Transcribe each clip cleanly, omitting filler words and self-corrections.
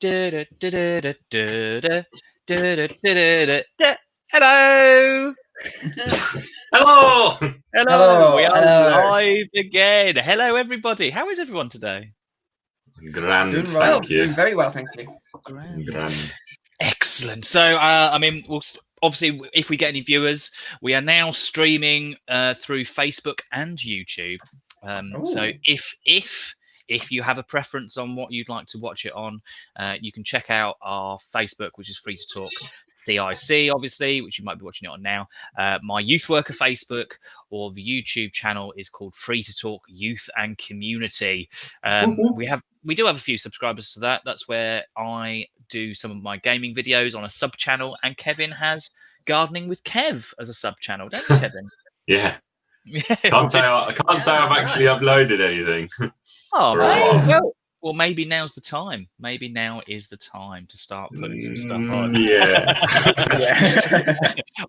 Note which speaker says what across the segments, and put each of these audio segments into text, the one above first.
Speaker 1: Hello.
Speaker 2: Hello.
Speaker 1: Hello. We are
Speaker 3: Hello.
Speaker 1: live again. Hello, everybody. How is everyone today?
Speaker 2: Grand,
Speaker 3: Doing well.
Speaker 2: thank you.
Speaker 3: Doing very well, thank you.
Speaker 2: Grand.
Speaker 1: Excellent. So, I mean, obviously, if we get any viewers, we are now streaming through Facebook and YouTube. So,
Speaker 3: Ooh.
Speaker 1: if you have a preference on what you'd like to watch it on, you can check out our Facebook, which is Free to Talk CIC, obviously, which you might be watching it on now. My youth worker Facebook, or the YouTube channel is called Free to Talk Youth and Community. We do have a few subscribers to that. That's where I do some of my gaming videos on a sub channel, and Kevin has Gardening with Kev as a sub channel, don't you, Kevin?
Speaker 2: Yeah.
Speaker 1: Yeah.
Speaker 2: Can't say I've actually uploaded anything.
Speaker 1: Oh,
Speaker 2: For a while.
Speaker 1: well, maybe now's the time. Maybe now is the time to start putting some stuff on.
Speaker 2: Yeah.
Speaker 3: Yeah.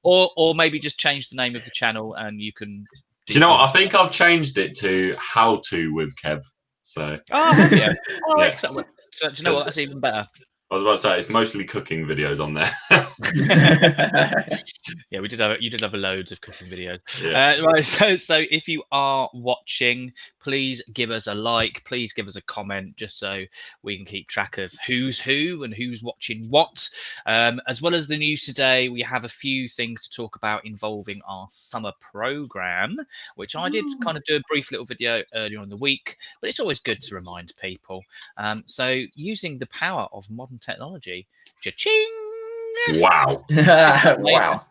Speaker 1: or maybe just change the name of the channel, and you can.
Speaker 2: Do you know what? I think I've changed it to How To with Kev. So.
Speaker 1: Oh, have you? Oh,
Speaker 2: Yeah.
Speaker 1: excellent. So, do you know what? That's even better.
Speaker 2: I was about to say it's mostly cooking videos on there.
Speaker 1: Yeah, you did have a loads of cooking videos.
Speaker 2: Yeah.
Speaker 1: Right, so if you are watching, please give us a like, please give us a comment, just so we can keep track of who's who and who's watching what. As well as the news today, we have a few things to talk about involving our summer program, which I did kind of do a brief little video earlier in the week, but it's always good to remind people. So using the power of modern technology, cha-ching!
Speaker 2: Wow.
Speaker 3: Wow.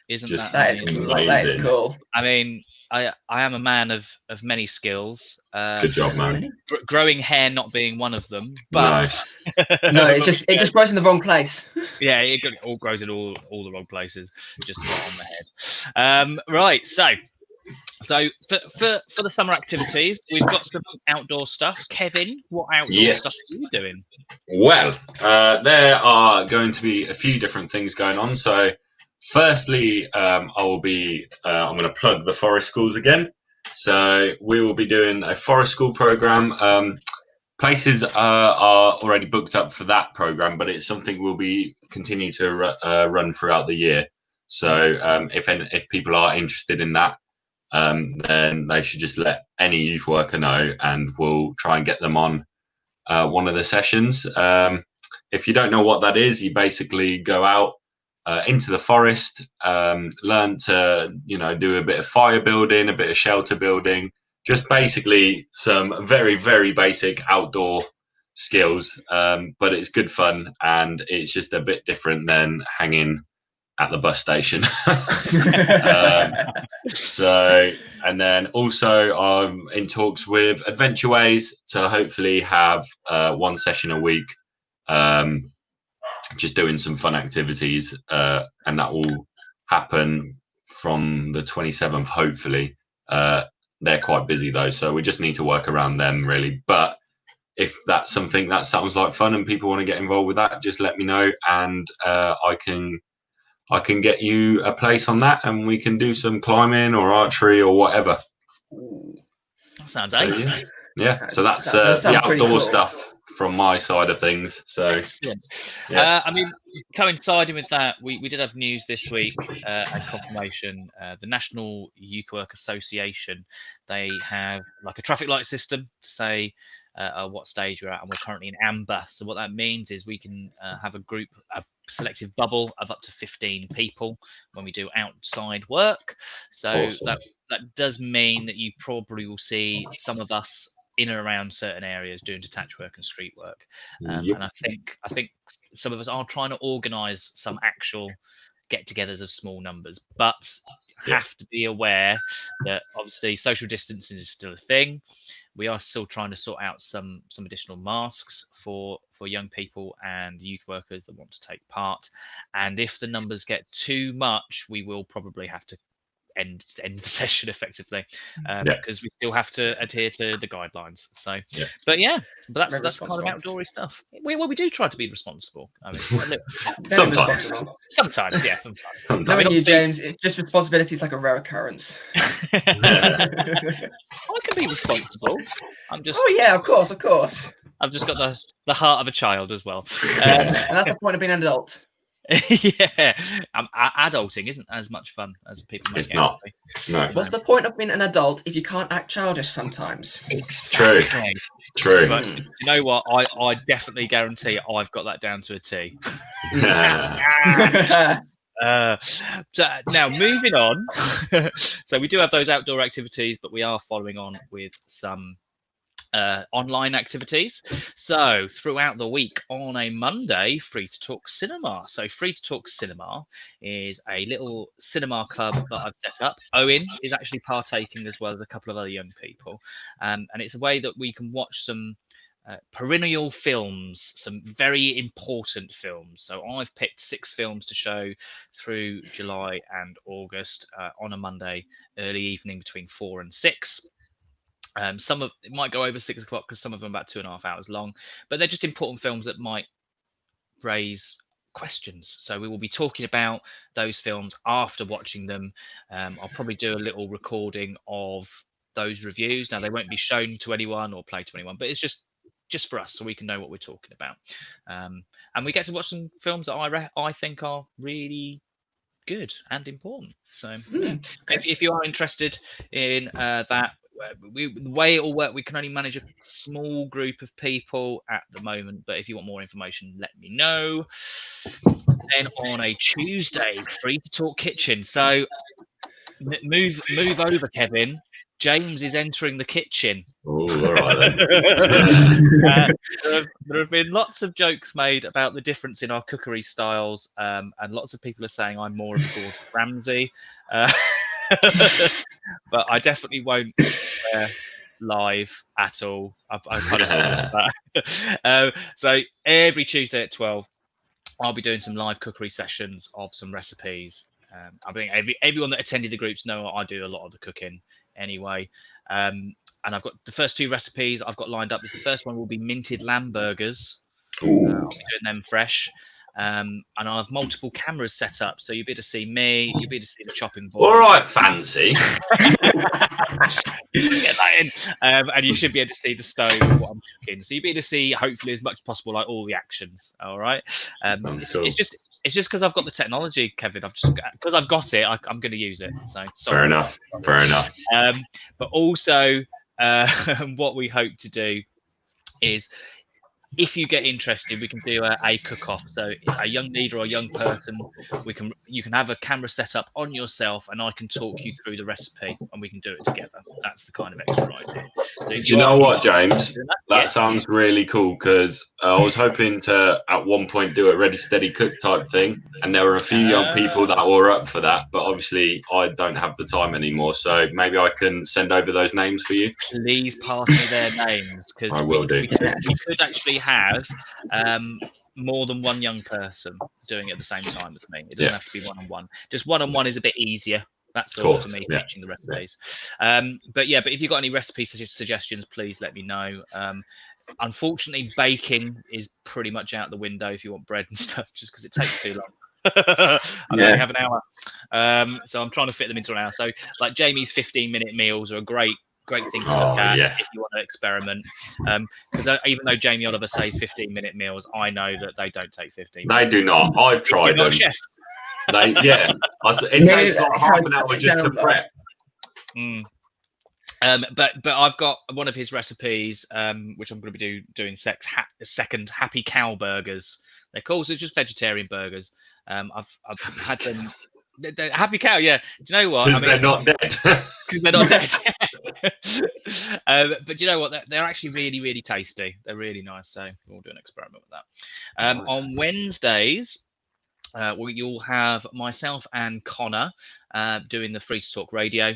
Speaker 1: Isn't
Speaker 2: Just
Speaker 1: that
Speaker 3: That is
Speaker 1: amazing?
Speaker 3: cool. That is
Speaker 2: amazing.
Speaker 3: cool.
Speaker 1: I mean, I am a man of many skills.
Speaker 2: Good job, man.
Speaker 1: Growing hair not being one of them,
Speaker 2: No.
Speaker 1: but
Speaker 3: No, it just grows in the wrong place.
Speaker 1: yeah, it all grows in all the wrong places, just not on the head. Right, so for the summer activities, we've got some outdoor stuff. Kevin, what outdoor stuff are you doing?
Speaker 2: Well, there are going to be a few different things going on. So, firstly, I'm going to plug the forest schools again. So, we will be doing a forest school program. Places are already booked up for that program, but it's something we'll be continue to run throughout the year. So, if people are interested in that, then they should just let any youth worker know, and we'll try and get them on one of the sessions. If you don't know what that is, you basically go out into the forest, learn to do a bit of fire building, a bit of shelter building, just basically some very, very basic outdoor skills. But it's good fun, and it's just a bit different than hanging at the bus station. And then also I'm in talks with Adventure Ways to hopefully have one session a week, just doing some fun activities, and that will happen from the 27th, hopefully. They're quite busy though, so we just need to work around them really. But if that's something that sounds like fun and people want to get involved with that, just let me know, and I can get you a place on that, and we can do some climbing or archery or whatever.
Speaker 1: That sounds
Speaker 2: So,
Speaker 1: ace.
Speaker 2: yeah. So that's
Speaker 3: That does sound
Speaker 2: the
Speaker 3: pretty
Speaker 2: outdoor
Speaker 3: cool.
Speaker 2: stuff from my side of things. So,
Speaker 1: Yeah. I mean, coinciding with that, we did have news this week and confirmation. The National Youth Work Association, they have like a traffic light system to say what stage we're at, and we're currently in amber. So what that means is we can have a selective bubble of up to 15 people when we do outside work. So
Speaker 2: awesome.
Speaker 1: that does mean that you probably will see some of us in and around certain areas doing detached work and street work.
Speaker 2: Yep.
Speaker 1: And I think some of us are trying to organise some actual get-togethers of small numbers, but have to be aware that obviously social distancing is still a thing. We are still trying to sort out some additional masks for young people and youth workers that want to take part. And if the numbers get too much, we will probably have to end the session effectively,
Speaker 2: Yeah.
Speaker 1: because we still have to adhere to the guidelines. So,
Speaker 2: Yeah.
Speaker 1: but that's
Speaker 3: Very
Speaker 1: kind of
Speaker 3: responsible.
Speaker 1: outdoory stuff. We do try to be responsible. I mean,
Speaker 3: Very
Speaker 2: Sometimes.
Speaker 3: responsible.
Speaker 1: sometimes, yeah, sometimes. I mean,
Speaker 3: Knowing you,
Speaker 1: obviously,
Speaker 3: James, it's just responsibility is like a rare occurrence.
Speaker 1: I can be responsible. I'm just,
Speaker 3: Oh yeah, of course.
Speaker 1: I've just got the heart of a child as well.
Speaker 3: And that's the point of being an adult.
Speaker 1: Yeah, adulting isn't as much fun as people make
Speaker 2: It's
Speaker 1: it out
Speaker 2: not.
Speaker 1: to be.
Speaker 2: No.
Speaker 3: What's the point of being an adult if you can't act childish sometimes?
Speaker 1: Exactly.
Speaker 2: True.
Speaker 1: But you know what? I definitely guarantee I've got that down to a T. So now moving on. So we do have those outdoor activities, but we are following on with some online activities. So throughout the week on a Monday, Free to Talk Cinema. So Free to Talk Cinema is a little cinema club that I've set up. Owen is actually partaking as well as a couple of other young people, and it's a way that we can watch some perennial films, some very important films. So I've picked 6 films to show through July and August on a Monday early evening between 4 and 6. Some of it might go over 6 o'clock because some of them are about 2.5 hours long, but they're just important films that might raise questions. So we will be talking about those films after watching them. I'll probably do a little recording of those reviews. Now they won't be shown to anyone or played to anyone, but it's just for us so we can know what we're talking about. And we get to watch some films that I think are really good and important. So yeah, if you are interested in that, the way it will work, we can only manage a small group of people at the moment, but if you want more information, let me know. Then on a Tuesday, Free to Talk Kitchen. So move over, Kevin. James is entering the kitchen.
Speaker 2: Oh, all right then.
Speaker 1: There have been lots of jokes made about the difference in our cookery styles, and lots of people are saying I'm more of a Gordon Ramsay, but I definitely won't swear live at all. I've kind of that. So every Tuesday at 12, I'll be doing some live cookery sessions of some recipes. I think everyone that attended the groups know I do a lot of the cooking anyway. And I've got the first 2 recipes I've got lined up. The first one will be minted lamb burgers. I'll be doing them fresh. And I'll have multiple cameras set up, so you'll be able to see me, you'll be able to see the chopping board.
Speaker 2: All right, fancy.
Speaker 1: Get that in, and you should be able to see the stove of what I'm cooking. So you'll be able to see, hopefully, as much as possible, like all the actions. All right. It's just because I've got the technology, Kevin. Because I've got it, I'm going to use it. So
Speaker 2: Fair enough.
Speaker 1: But also, what we hope to do is, if you get interested, we can do a cook-off. So a young leader or a young person, you can have a camera set up on yourself, and I can talk you through the recipe, and we can do it together. That's the kind of extra idea. So
Speaker 2: Do you know what, James? That
Speaker 1: yes,
Speaker 2: sounds really cool, because I was hoping to at one point do a ready steady cook type thing, and there were a few young people that were up for that, but obviously I don't have the time anymore, so maybe I can send over those names for you.
Speaker 1: Please pass me their names, because
Speaker 2: I will do.
Speaker 1: We could actually have more than one young person doing it at the same time as me. It doesn't have to be one-on-one. Just one-on-one is a bit easier. That's all for me teaching the recipes. But if you've got any recipe suggestions, please let me know. Unfortunately, baking is pretty much out the window if you want bread and stuff, just because it takes too long. I only have an hour, so I'm trying to fit them into an hour. So, like Jamie's 15-minute meals are a great thing to look at if you want to experiment. Because even though Jamie Oliver says 15-minute meals, I know that they don't take 15 minutes.
Speaker 2: They do not. I've tried them.
Speaker 1: Chef.
Speaker 2: It takes like half an hour just to prep.
Speaker 1: But I've got one of his recipes, which I'm going to be doing second, happy cow burgers. They're called, so it's just vegetarian burgers. I've had them. They're happy cow, yeah. Do you know what?
Speaker 2: Because they're not dead.
Speaker 1: Because they're not dead. But do you know what? They're actually really, really tasty. They're really nice. So we'll do an experiment with that. Nice. On Wednesdays, you'll have myself and Connor doing the Free to Talk radio.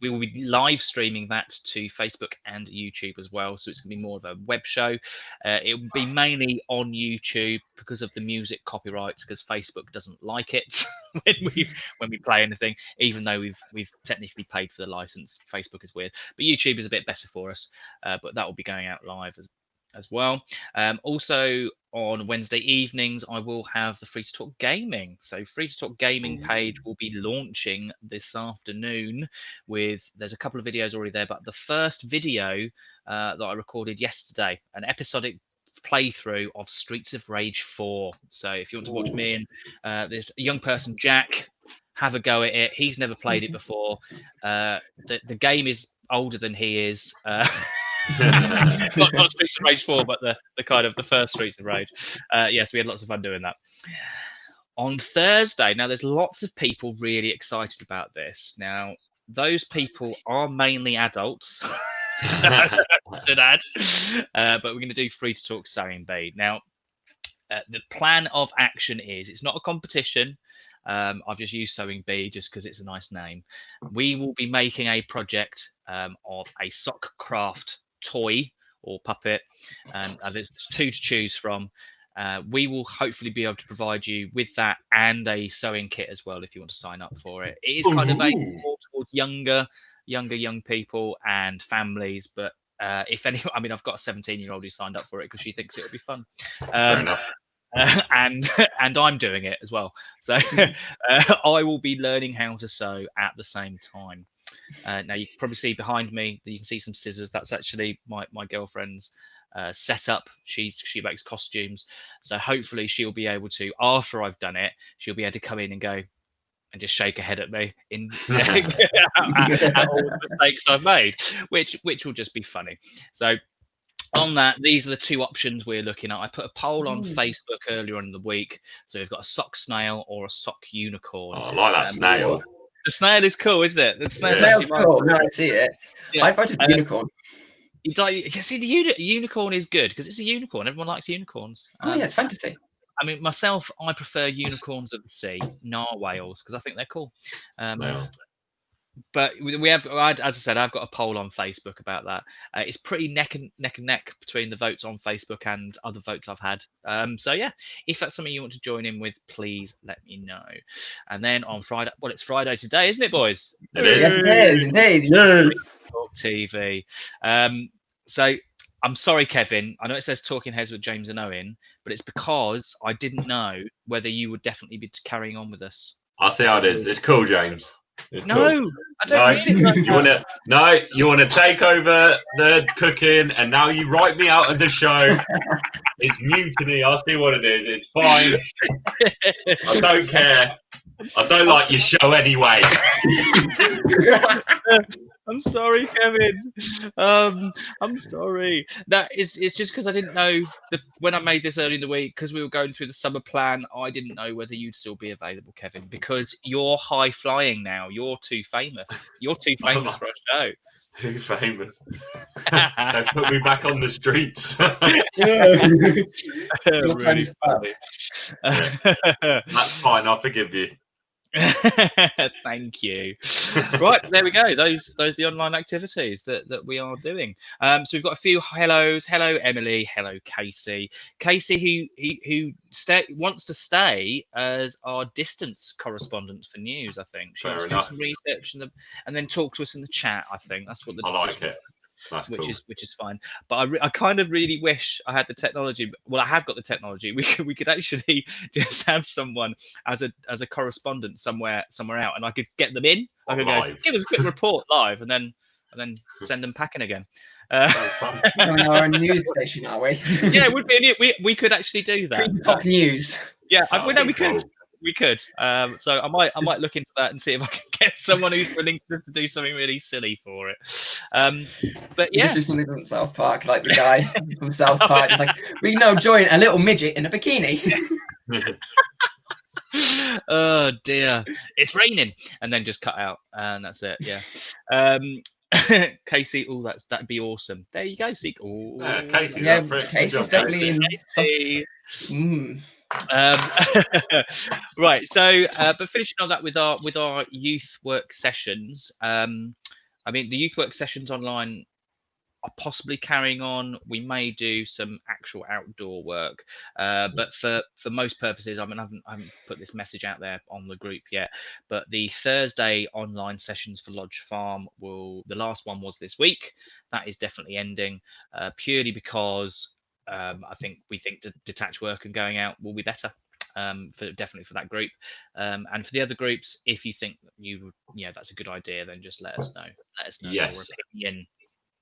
Speaker 1: we will be live streaming that to Facebook and YouTube as well. So it's going to be more of a web show. It will be mainly on YouTube because of the music copyrights, because Facebook doesn't like it when we play anything, even though we've technically paid for the license. Facebook is weird, but YouTube is a bit better for us. But that will be going out live as well. Also on Wednesday evenings, I will have the Free to Talk Gaming. So Free to Talk Gaming page will be launching this afternoon there's a couple of videos already there, but the first video that I recorded yesterday, an episodic playthrough of Streets of Rage 4. So if you want to watch me and this young person, Jack, have a go at it. He's never played it before. The game is older than he is. Not Streets of Rage 4, but the kind of the first Streets of Rage. Yes, we had lots of fun doing that. On Thursday, now there's lots of people really excited about this. Now, those people are mainly adults. But we're going to do Free to Talk Sewing Bee. Now, the plan of action is, it's not a competition. I've just used Sewing Bee just because it's a nice name. We will be making a project of a sock craft toy or puppet, and there's 2 to choose from. We will hopefully be able to provide you with that and a sewing kit as well if you want to sign up for it. It is kind of aimed more towards young people and families, but if anyone, I mean, I've got a 17-year-old who signed up for it because she thinks it'll be fun.
Speaker 2: Fair enough.
Speaker 1: And I'm doing it as well, so I will be learning how to sew at the same time. Now you can probably see behind me that you can see some scissors. That's actually my girlfriend's setup. She makes costumes, so hopefully she'll be able to, after I've done it, she'll be able to come in and go and just shake her head at me at all the mistakes I've made, which will just be funny. So on that, these are the 2 options we're looking at. I put a poll on Facebook earlier on in the week. So we've got a sock snail or a sock unicorn.
Speaker 2: Oh, I like that snail.
Speaker 1: The snail is cool, isn't it? The
Speaker 3: snail's cool. No, I see it. Yeah. I voted unicorn.
Speaker 1: You see, the unicorn is good because it's a unicorn. Everyone likes unicorns.
Speaker 3: Yeah, it's fantasy.
Speaker 1: I mean, myself, I prefer unicorns of the sea, narwhals, because I think they're cool. But we have, as I said, I've got a poll on Facebook about that. It's pretty neck and neck between the votes on Facebook and other votes I've had. So yeah, if that's something you want to join in with, please let me know. And then on Friday, well, it's Friday today, isn't it, boys?
Speaker 2: It is.
Speaker 3: Yes, it is indeed. Yeah.
Speaker 1: Talk TV. So I'm sorry, Kevin. I know it says Talking Heads with James and Owen, but it's because I didn't know whether you would definitely be carrying on with us.
Speaker 2: I'll see how it is. It's cool, James. It's
Speaker 1: no,
Speaker 2: cool.
Speaker 1: I don't mean it.
Speaker 2: You wanna take over the cooking, and now you write me out of the show. It's mutiny. I'll see what it is. It's fine. I don't care. I don't like your show anyway.
Speaker 1: I'm sorry, Kevin. I'm sorry. It's just because I didn't know when I made this early in the week, because we were going through the summer plan. I didn't know whether you'd still be available, Kevin, because you're high flying now. You're too famous. You're too famous for a show.
Speaker 2: Too famous. They've put me back on the streets.
Speaker 1: Really funny.
Speaker 2: That's fine. I'll forgive you.
Speaker 1: Thank you. Right, there we go. Those are the online activities that we are doing. So we've got a few hellos. Hello, Emily. Hello, Casey. Casey, who wants to stay as our distance correspondent for news. I think she wants to do some research and then talk to us in the chat. I think that's what
Speaker 2: I like it. That's
Speaker 1: which
Speaker 2: cool.
Speaker 1: is fine, but I kind of really wish I had the technology. Well, I have got the technology. We could actually just have someone as a correspondent somewhere out, and I could get them in. I could go, give us a quick report live, and then send them packing again.
Speaker 3: On our news station, are we?
Speaker 1: Yeah, it would be. We could actually do that.
Speaker 3: Free2talk News.
Speaker 1: Yeah, we could. We could. So I might look into that and see if I can get someone who's willing to do something really silly for it. But yeah,
Speaker 3: just do something from South Park, like the guy from South Park. It's like, we now join a little midget in a bikini.
Speaker 1: Oh dear, it's raining, and then just cut out, and that's it. Yeah. Casey, that'd be awesome. There you go, Seek.
Speaker 2: Yeah, Casey's
Speaker 3: Yeah,
Speaker 2: up for it. Good
Speaker 3: Casey's
Speaker 2: job,
Speaker 3: definitely in.
Speaker 1: Casey.
Speaker 3: Mm.
Speaker 1: Right. So, but finishing on that with our youth work sessions. I mean, the youth work sessions online are possibly carrying on. We may do some actual outdoor work, but for most purposes, I mean, I haven't put this message out there on the group yet. But the Thursday online sessions for Lodge Farm the last one was this week. That is definitely ending, purely because we think detached work and going out will be better. Definitely for that group, and for the other groups, if you think that that's a good idea, then just let us know. Let us know your opinion.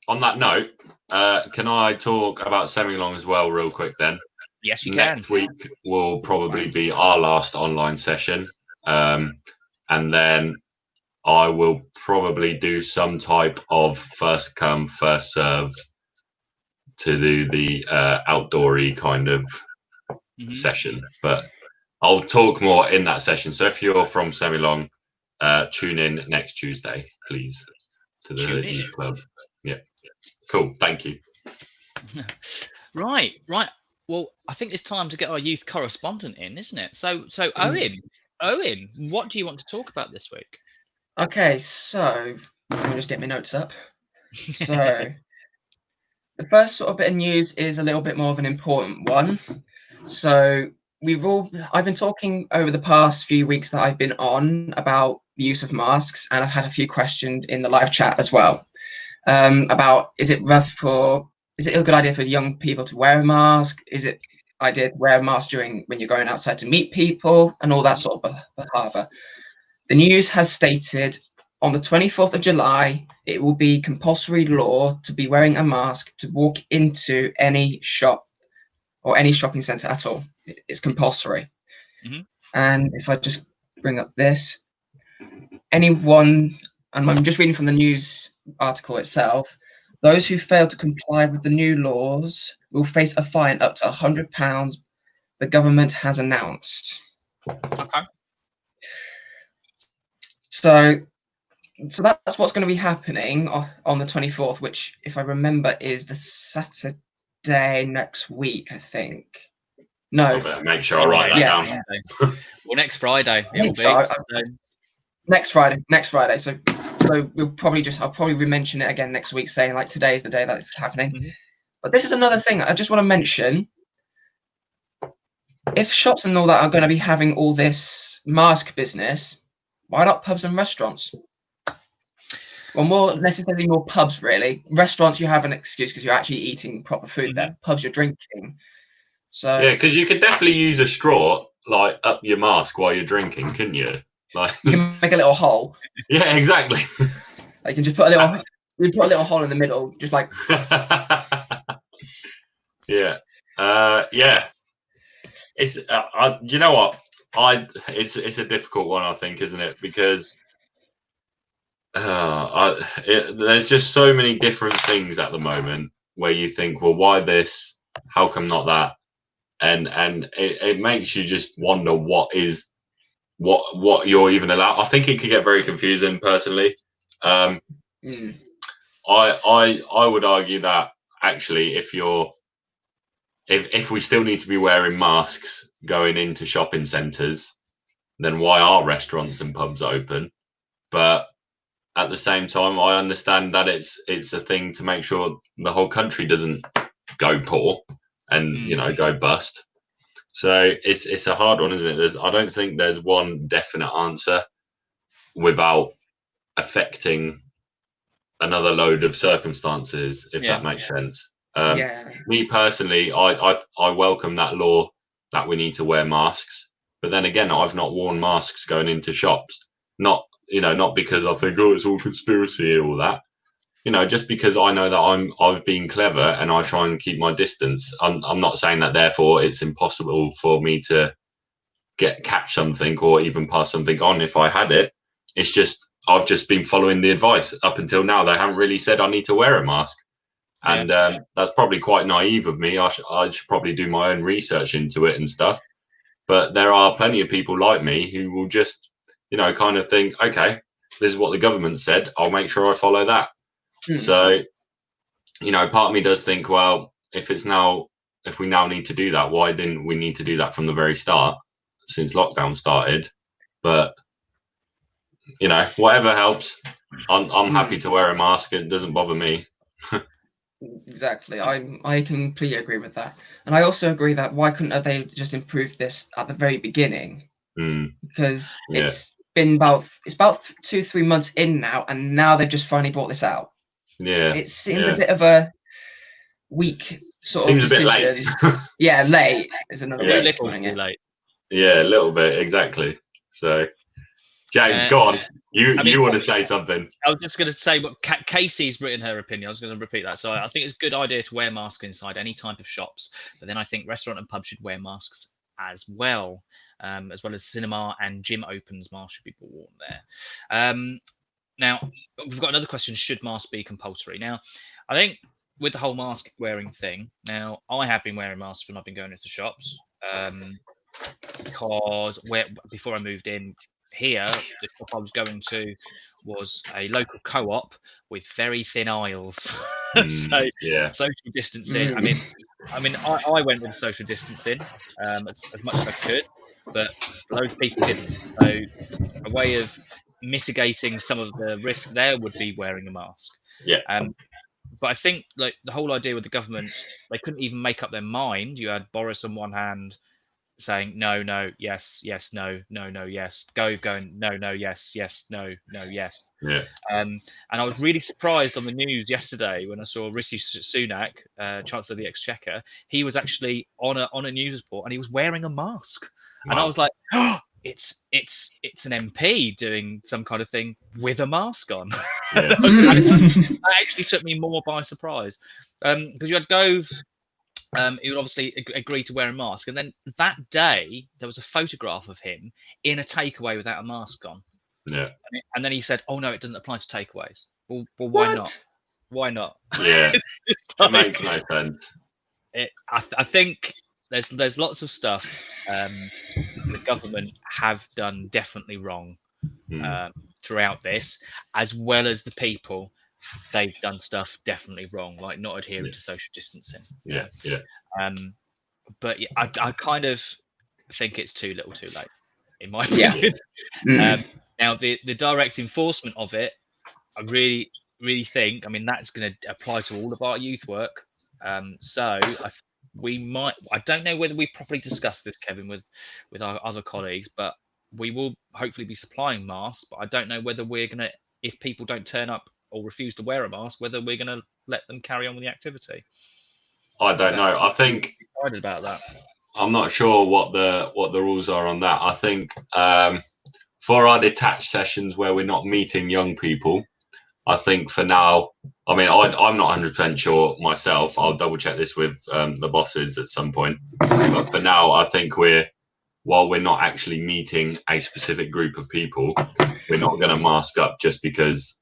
Speaker 2: On that note, can I talk about semi-long as well real quick then?
Speaker 1: Yes, you can.
Speaker 2: Next week will probably be our last online session. And then I will probably do some type of first come, first serve to do the outdoory kind of session. But I'll talk more in that session. So if you're from semi-long, tune in next Tuesday, please, to the youth club. Yeah. Cool. Thank you.
Speaker 1: Right. Well, I think it's time to get our youth correspondent in, isn't it? So Owen, what do you want to talk about this week?
Speaker 3: Okay, so let me just get my notes up. So the first sort of bit of news is a little bit more of an important one. So I've been talking over the past few weeks that I've been on about the use of masks, and I've had a few questions in the live chat as well. About is it a good idea for young people to wear a mask? Is it idea to wear a mask when you're going outside to meet people and all that sort of behaviour? The news has stated on the 24th of July, it will be compulsory law to be wearing a mask to walk into any shop or any shopping centre at all. It's compulsory.
Speaker 1: Mm-hmm.
Speaker 3: And if I just bring up this, anyone, and I'm just reading from the news article itself, those who fail to comply with the new laws will face a fine up to £100, the government has announced.
Speaker 1: Okay.
Speaker 3: So that's what's going to be happening on the 24th, which, if I remember, is the Saturday next week, I think. No.
Speaker 2: I better make sure I write that down.
Speaker 1: Well, next Friday it will be.
Speaker 3: So. Next Friday. So I'll probably re-mention it again next week, saying like today is the day that's happening. Mm-hmm. But this is another thing I just want to mention. If shops and all that are going to be having all this mask business, why not pubs and restaurants? Well, more necessarily more pubs, really. Restaurants, you have an excuse because you're actually eating proper food there. Pubs, you're drinking. So
Speaker 2: yeah, because you could definitely use a straw like up your mask while you're drinking, couldn't you? Like
Speaker 3: you can make a little hole.
Speaker 2: Yeah, exactly.
Speaker 3: Like you can just put a little hole in the middle, just like.
Speaker 2: Yeah. Yeah. It's you know what? It's a difficult one, I think, isn't it? Because there's just so many different things at the moment where you think, well, why this? How come not that? And it makes you just wonder what you're even allowed. I think it could get very confusing personally. I would argue that actually if we still need to be wearing masks going into shopping centres, then why are restaurants and pubs open? But at the same time, I understand that it's a thing to make sure the whole country doesn't go poor and go bust. So it's a hard one, isn't it? I don't think there's one definite answer without affecting another load of circumstances, if that makes sense. Me personally, I welcome that law that we need to wear masks. But then again, I've not worn masks going into shops. Not because I think, oh, it's all conspiracy and all that. Just because I know that I've been clever and I try and keep my distance. I'm not saying that therefore it's impossible for me to catch something or even pass something on if I had it. It's just I've just been following the advice up until now. They haven't really said I need to wear a mask, and that's probably quite naive of me. I should probably do my own research into it and stuff. But there are plenty of people like me who will just kind of think, okay, this is what the government said. I'll make sure I follow that. So, part of me does think, well, if we now need to do that, why didn't we need to do that from the very start since lockdown started? But whatever helps. I'm happy to wear a mask. It doesn't bother me.
Speaker 3: Exactly. I completely agree with that. And I also agree that why couldn't they just improve this at the very beginning? Because it's about 2-3 months in now, and now they've just finally brought this out.
Speaker 2: Yeah.
Speaker 3: It seems a bit of a weak sort of
Speaker 2: Seems a
Speaker 3: decision.
Speaker 2: bit late.
Speaker 3: Yeah, late is another way of putting it.
Speaker 1: Late.
Speaker 2: Yeah, a little bit, exactly. So, James, go on. You want to say something?
Speaker 1: I was just going to say what Casey's written her opinion. I was going to repeat that. So I think it's a good idea to wear masks inside any type of shops. But then I think restaurant and pub should wear masks as well as cinema and gym opens. Masks should be worn there. Now, we've got another question. Should masks be compulsory? Now, I think with the whole mask wearing thing, now, I have been wearing masks when I've been going into shops because before I moved in here, the shop I was going to was a local co-op with very thin aisles. So social distancing. I mean, I went with social distancing as much as I could, but loads of people didn't. So a way of mitigating some of the risk there would be wearing a mask. But I think like the whole idea with the government, they couldn't even make up their mind. You had Boris on one hand saying no, no, yes, yes, no, no, no, yes, going no, no, yes, yes, no, no, yes. And I was really surprised on the news yesterday when I saw Rishi Sunak, Chancellor of the Exchequer. He was actually on a news report and he was wearing a mask. Wow. And I was like, oh, it's an MP doing some kind of thing with a mask on. That actually took me more by surprise because you had Gove. He would obviously agree to wear a mask, and then that day there was a photograph of him in a takeaway without a mask on. And then he said, "Oh no, it doesn't apply to takeaways." Well, why not? Why not?
Speaker 2: Yeah, it makes no sense.
Speaker 1: I think there's lots of stuff the government have done definitely wrong throughout this, as well as the people. They've done stuff definitely wrong, like not adhering to social distancing. But yeah, I kind of think it's too little, too late, in my opinion. Now, the direct enforcement of it, I really, really think, I mean, that's going to apply to all of our youth work. So we might. I don't know whether we properly discussed this, Kevin, with our other colleagues, but we will hopefully be supplying masks. But I don't know whether we're going to, if people don't turn up or refuse to wear a mask, whether we're going to let them carry on with the activity.
Speaker 2: I don't know. I think
Speaker 1: excited about that.
Speaker 2: I'm not sure what the rules are on that. I think for our detached sessions where we're not meeting young people, I think for now, I mean, I'm not 100% sure myself. I'll double check this with the bosses at some point. But for now, I think while we're not actually meeting a specific group of people, we're not going to mask up just because,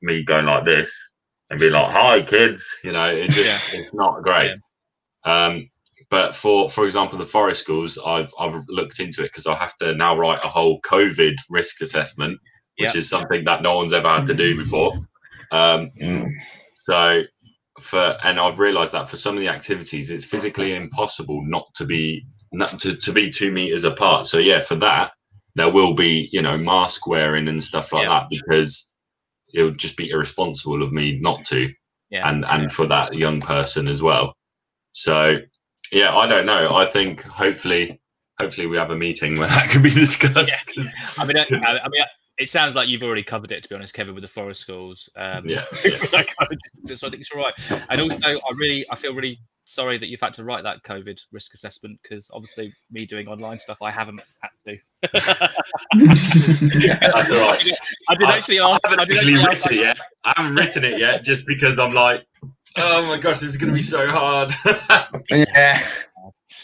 Speaker 2: me going like this and be like, "Hi, kids," it's not great. But for example, the forest schools, I've looked into it because I have to now write a whole COVID risk assessment, which is something that no one's ever had to do before. So I've realised that for some of the activities, it's physically impossible not to be 2 meters apart. So yeah, for that, there will be, mask wearing and stuff like that, because it would just be irresponsible of me not to. And for that young person as well. So yeah, I don't know. I think hopefully we have a meeting where that can be discussed.
Speaker 1: I mean, it sounds like you've already covered it, to be honest, Kevin, with the forest schools. So I think it's all right. And also, I feel really sorry that you've had to write that COVID risk assessment, because obviously me doing online stuff, I haven't had to.
Speaker 2: That's all right.
Speaker 1: I haven't actually
Speaker 2: written it yet. I haven't written it yet, just because I'm like, oh my gosh, it's going to be so hard.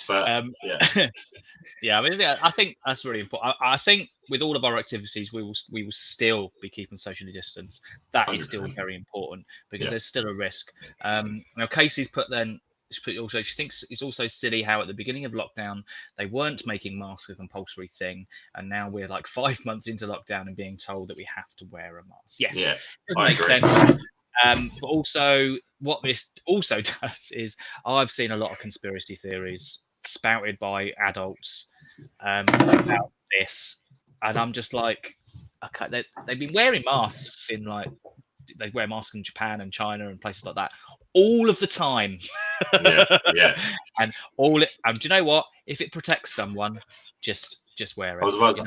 Speaker 2: But
Speaker 1: yeah, I mean, I think that's really important. I think with all of our activities, we will still be keeping socially distanced. That 100%. Is still very important, because there's still a risk. Now, Casey's also, she thinks it's also silly how at the beginning of lockdown they weren't making masks a compulsory thing, and now we're like 5 months into lockdown and being told that we have to wear a mask. Yes, doesn't make sense. But also, what this also does is I've seen a lot of conspiracy theories spouted by adults about this, and I'm just like, okay, they've been wearing masks in like they wear masks in Japan and China and places like that all of the time.
Speaker 2: Yeah.
Speaker 1: And do you know what? If it protects someone, just wear it.
Speaker 2: I was about to,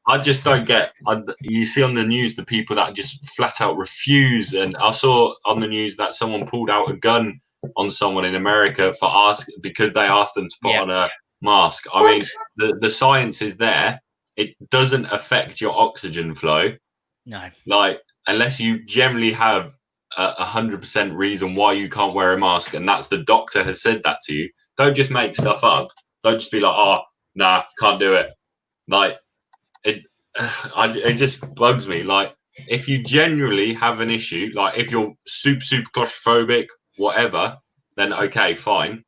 Speaker 2: I just don't get. You see on the news the people that just flat out refuse, and I saw on the news that someone pulled out a gun on someone in America because they asked them to put on a mask. I mean, the science is there. It doesn't affect your oxygen flow.
Speaker 1: No.
Speaker 2: Like, unless you generally have 100% reason why you can't wear a mask, and that's the doctor has said that to you. Don't just make stuff up. Don't just be like, oh, nah, can't do it. Like, it just bugs me. Like, if you genuinely have an issue, like if you're super claustrophobic, whatever, then okay, fine.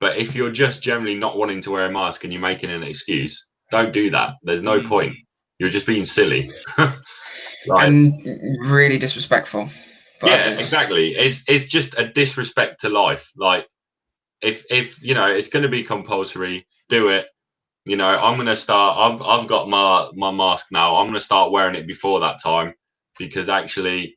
Speaker 2: But if you're just generally not wanting to wear a mask and you're making an excuse, don't do that. There's no point. You're just being silly.
Speaker 3: And really disrespectful.
Speaker 2: Yeah, exactly. It's just a disrespect to life. Like, if it's going to be compulsory, do it. I'm going to start. I've got my mask now. I'm going to start wearing it before that time, because actually,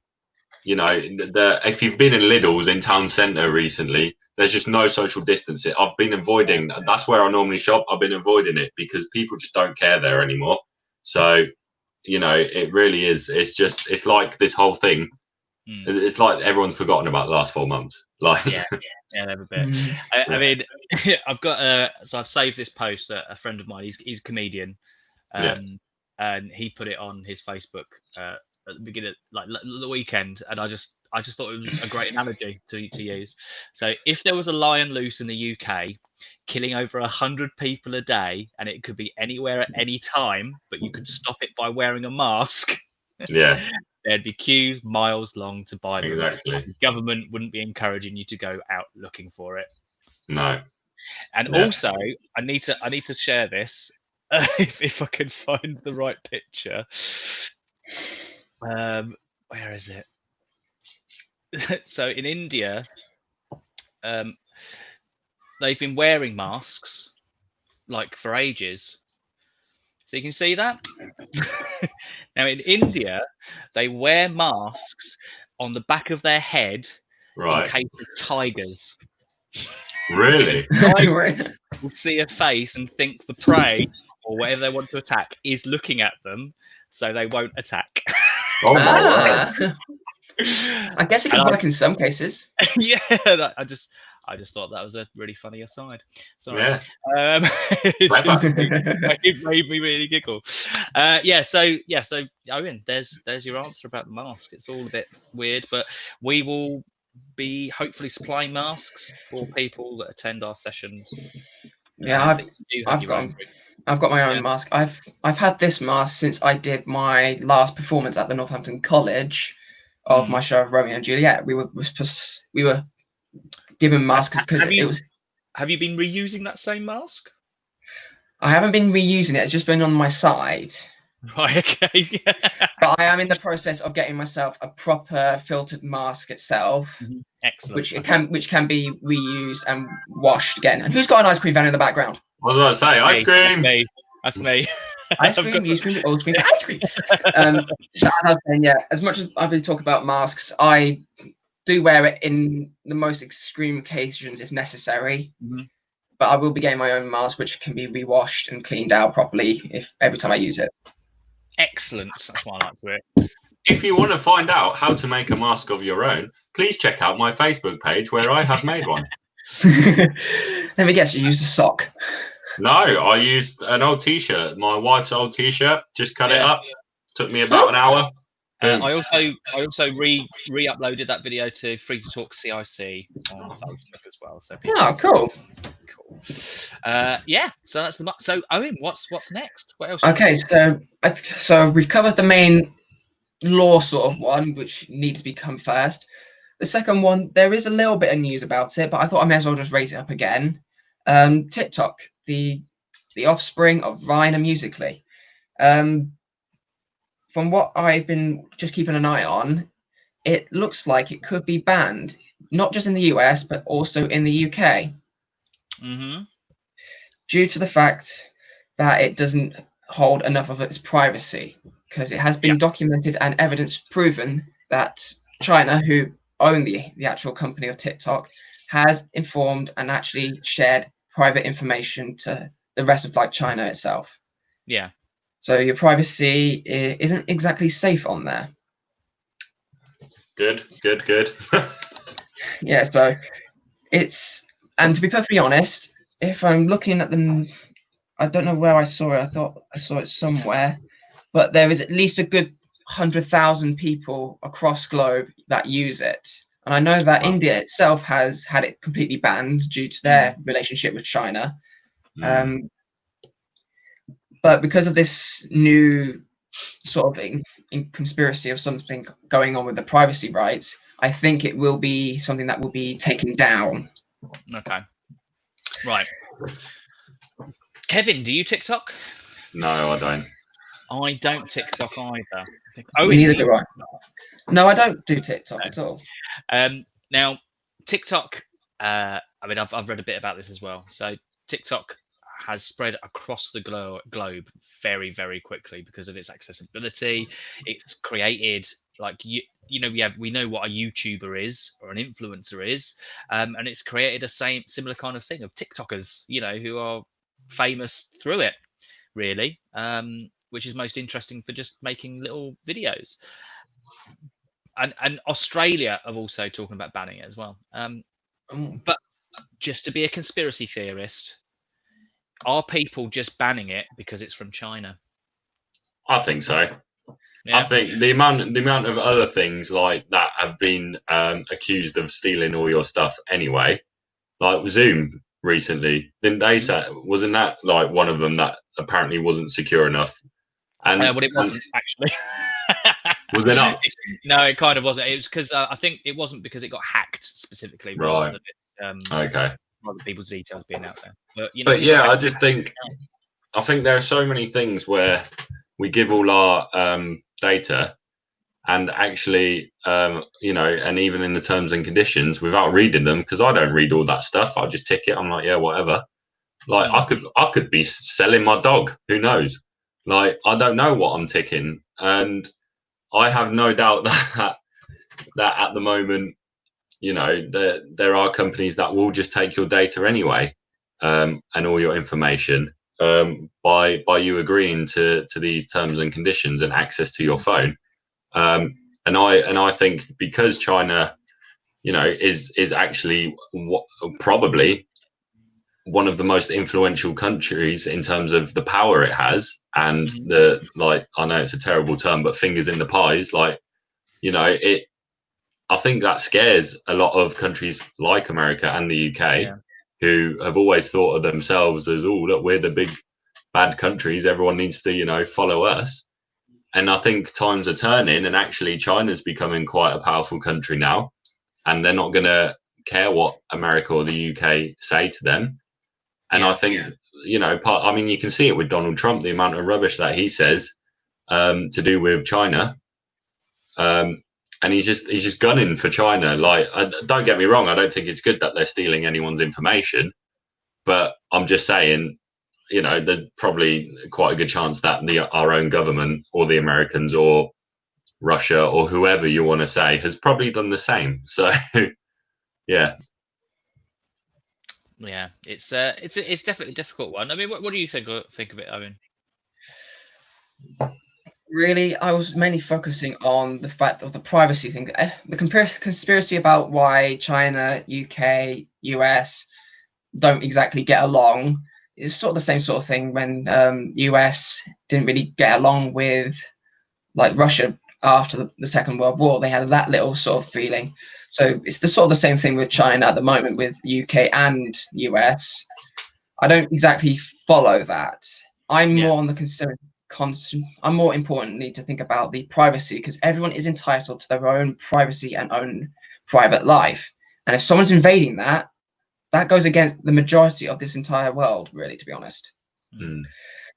Speaker 2: if you've been in Lidl's in town centre recently, there's just no social distancing. I've been avoiding. That's where I normally shop. I've been avoiding it because people just don't care there anymore. So, it really is. It's like this whole thing. It's like everyone's forgotten about the last 4 months. Like,
Speaker 1: yeah, a bit. I mean, I've got so I've saved this post that a friend of mine. He's a comedian, and he put it on his Facebook at the beginning, like the weekend, and I just thought it was a great analogy to use. So, if there was a lion loose in the UK, killing over 100 people a day, and it could be anywhere at any time, but you could stop it by wearing a mask.
Speaker 2: Yeah.
Speaker 1: There'd be queues miles long to buy them.
Speaker 2: Exactly.
Speaker 1: The government wouldn't be encouraging you to go out looking for it.
Speaker 2: No.
Speaker 1: And also, I need to share this if I can find the right picture. Where is it? So in India, they've been wearing masks like for ages. So you can see that. Now in India, they wear masks on the back of their head in case of tigers.
Speaker 2: Really?
Speaker 1: Tigers will see a face and think the prey or whatever they want to attack is looking at them, so they won't attack.
Speaker 2: Oh my word!
Speaker 3: I guess it could work in some cases.
Speaker 1: Yeah, I just thought that was a really funny aside. Sorry.
Speaker 2: Yeah.
Speaker 1: It made me really giggle. So Owen, there's your answer about the mask. It's all a bit weird, but we will be hopefully supplying masks for people that attend our sessions.
Speaker 3: Yeah, I've got my own mask. I've had this mask since I did my last performance at the Northampton College of my show Romeo and Juliet. We were given masks because it was.
Speaker 1: Have you been reusing that same mask?
Speaker 3: I haven't been reusing it. It's just been on my side.
Speaker 1: Right. Okay.
Speaker 3: But I am in the process of getting myself a proper filtered mask itself.
Speaker 1: Excellent.
Speaker 3: Which can be reused and washed again. And who's got an ice cream van in the background?
Speaker 2: I was about to say ice cream.
Speaker 1: That's me.
Speaker 3: Ice cream, you scream, all scream, ice cream. As much as I really talk about masks, I do wear it in the most extreme occasions if necessary. But I will be getting my own mask, which can be rewashed and cleaned out properly every time I use it.
Speaker 1: Excellent. That's what I like to hear.
Speaker 2: If you want to find out how to make a mask of your own, please check out my Facebook page where I have made one.
Speaker 3: Let me guess, you used a sock.
Speaker 2: No, I used an old T-shirt, my wife's old T-shirt. Just cut it up. Took me about an hour.
Speaker 1: I also re-uploaded that video to Free2talk CIC on Facebook as well. So
Speaker 3: cool.
Speaker 1: So that's so Owen, what's next? What else?
Speaker 3: Okay, so we've covered the main law sort of one, which needs to become first. The second one, there is a little bit of news about it, but I thought I may as well just raise it up again. TikTok, the offspring of Vine and Musical.ly. From what I've been just keeping an eye on, it looks like it could be banned, not just in the US, but also in the UK, due to the fact that it doesn't hold enough of its privacy, because it has been documented and evidence proven that China, who own the actual company of TikTok, has informed and actually shared private information to the rest of like China itself.
Speaker 1: Yeah.
Speaker 3: So your privacy isn't exactly safe on there.
Speaker 2: Good.
Speaker 3: Yeah, so it's, and to be perfectly honest, if I'm looking at them, I don't know where I saw it. I thought I saw it somewhere, but there is at least a good 100,000 people across globe that use it. And I know that India itself has had it completely banned due to their relationship with China. But because of this new sort of in conspiracy of something going on with the privacy rights, I think it will be something that will be taken down.
Speaker 1: Okay. Right. Kevin, do you TikTok?
Speaker 2: No, I don't.
Speaker 1: I don't TikTok either.
Speaker 3: Neither do I. No, I don't do TikTok at all.
Speaker 1: Now, TikTok, I mean, I've read a bit about this as well. So TikTok has spread across the globe very, very quickly because of its accessibility. It's created, like, you know, we know what a YouTuber is or an influencer is, and it's created a similar kind of thing of TikTokers, you know, who are famous through it, really, which is most interesting for just making little videos. And Australia are also talking about banning it as well. But just to be a conspiracy theorist, are people just banning it because it's from China?
Speaker 2: I think so.
Speaker 1: Yeah.
Speaker 2: I think the amount of other things like that have been accused of stealing all your stuff anyway, like Zoom recently, didn't they say, wasn't that like one of them that apparently wasn't secure enough? And
Speaker 1: well, it wasn't actually.
Speaker 2: Was it not?
Speaker 1: No, it kind of wasn't. It was because I think it wasn't because it got hacked specifically, rather than
Speaker 2: okay,
Speaker 1: other people's details being out there. But you know,
Speaker 2: but yeah, I just think there are so many things where we give all our data, and actually, you know, and even in the terms and conditions, without reading them, because I don't read all that stuff, I just tick it. I'm like, yeah, whatever. Like I could be selling my dog. Who knows? Like I don't know what I'm ticking, and I have no doubt that at the moment, you know, there are companies that will just take your data anyway, and all your information, by you agreeing to these terms and conditions and access to your phone. And I think because China, you know, is actually probably one of the most influential countries in terms of the power it has, and the, like, I know it's a terrible term, but fingers in the pies, like, you know, I think that scares a lot of countries like America and the UK, who have always thought of themselves as, oh, look, we're the big bad countries, everyone needs to, you know, follow us. And I think times are turning, and actually China's becoming quite a powerful country now, and they're not going to care what America or the UK say to them. And I think, you know, I mean, you can see it with Donald Trump, the amount of rubbish that he says to do with China. And he's just gunning for China. Like, don't get me wrong, I don't think it's good that they're stealing anyone's information. But I'm just saying, you know, there's probably quite a good chance that our own government, or the Americans, or Russia, or whoever you want to say, has probably done the same. So, yeah.
Speaker 1: Yeah, it's definitely a difficult one. I mean, what do you think of it, Owen?
Speaker 3: Really, I was mainly focusing on the fact of the privacy thing. The conspiracy about why China, UK, US don't exactly get along is sort of the same sort of thing when US didn't really get along with like Russia after the Second World War. They had that little sort of feeling. So it's the sort of the same thing with China at the moment with UK and US. I don't exactly follow that. I'm more on the I'm more importantly to think about the privacy, because everyone is entitled to their own privacy and own private life. And if someone's invading that, that goes against the majority of this entire world, really, to be honest.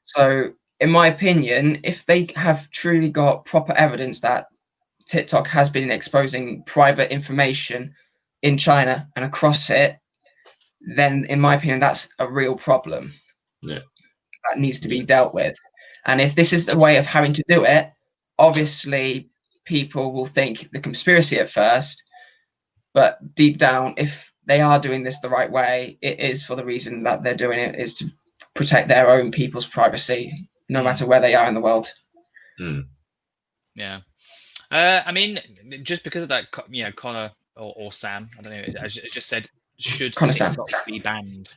Speaker 3: So, in my opinion, if they have truly got proper evidence that TikTok has been exposing private information in China and across it, then in my opinion, that's a real problem.
Speaker 2: Yeah.
Speaker 3: That needs to be dealt with. And if this is the way of having to do it, obviously people will think the conspiracy at first, but deep down, if they are doing this the right way, it is for the reason that they're doing it, is to protect their own people's privacy, no matter where they are in the world.
Speaker 1: Yeah. I mean, just because of that, Connor or Sam, I don't know, as just said, should
Speaker 3: Connor
Speaker 1: TikTok
Speaker 3: Sam.
Speaker 1: be banned?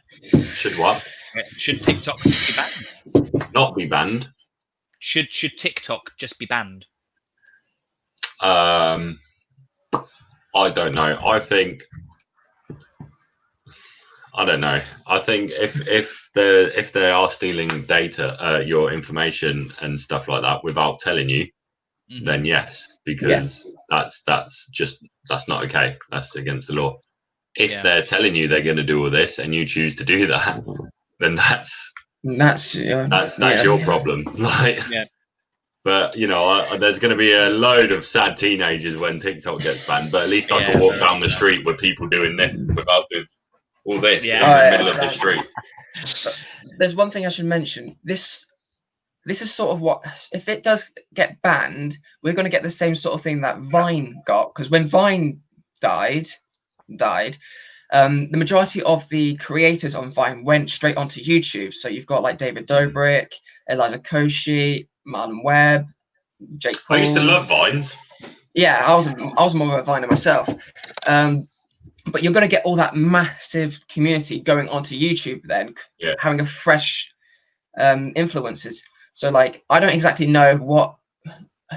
Speaker 2: Should what?
Speaker 1: Should TikTok be banned?
Speaker 2: Not be banned.
Speaker 1: Should TikTok just be banned?
Speaker 2: I don't know. I don't know. I think if they are stealing data, your information and stuff like that without telling you, then yes, because that's not okay. That's against the law. If they're telling you they're going to do all this and you choose to do that, then that's your problem. Like, but there's going to be a load of sad teenagers when TikTok gets banned. But at least I can walk down the street with people doing this without doing all this in the middle of the street.
Speaker 3: There's one thing I should mention. This is sort of what, if it does get banned, we're going to get the same sort of thing that Vine got, because when Vine died, the majority of the creators on Vine went straight onto YouTube. So you've got like David Dobrik, Eliza Koshy, Marlon Webb, Jake Paul.
Speaker 2: I used to love Vines.
Speaker 3: Yeah, I was more of a Viner myself. But you're going to get all that massive community going onto YouTube then, having a fresh influences. So like, I don't exactly know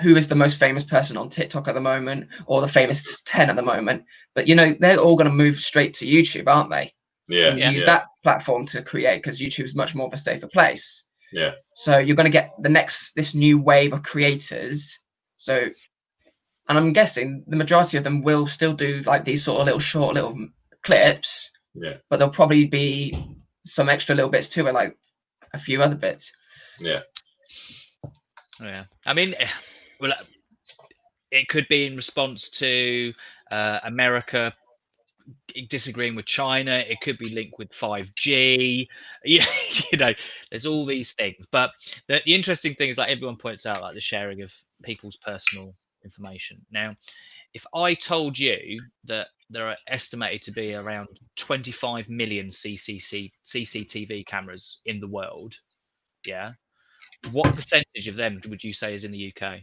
Speaker 3: who is the most famous person on TikTok at the moment, or the famous 10 at the moment, but they're all going to move straight to YouTube, aren't they? And use that platform to create, because YouTube is much more of a safer place.
Speaker 2: Yeah.
Speaker 3: So you're going to get this new wave of creators. So, and I'm guessing the majority of them will still do like these sort of short little clips.
Speaker 2: Yeah.
Speaker 3: But there'll probably be some extra little bits too, and like a few other bits.
Speaker 2: Yeah.
Speaker 1: Yeah. I mean, well, it could be in response to America disagreeing with China. It could be linked with 5G. There's all these things. But the interesting thing is, like everyone points out, like the sharing of people's personal information. Now, if I told you that there are estimated to be around 25 million CCTV cameras in the world, what percentage of them would you say is in the UK?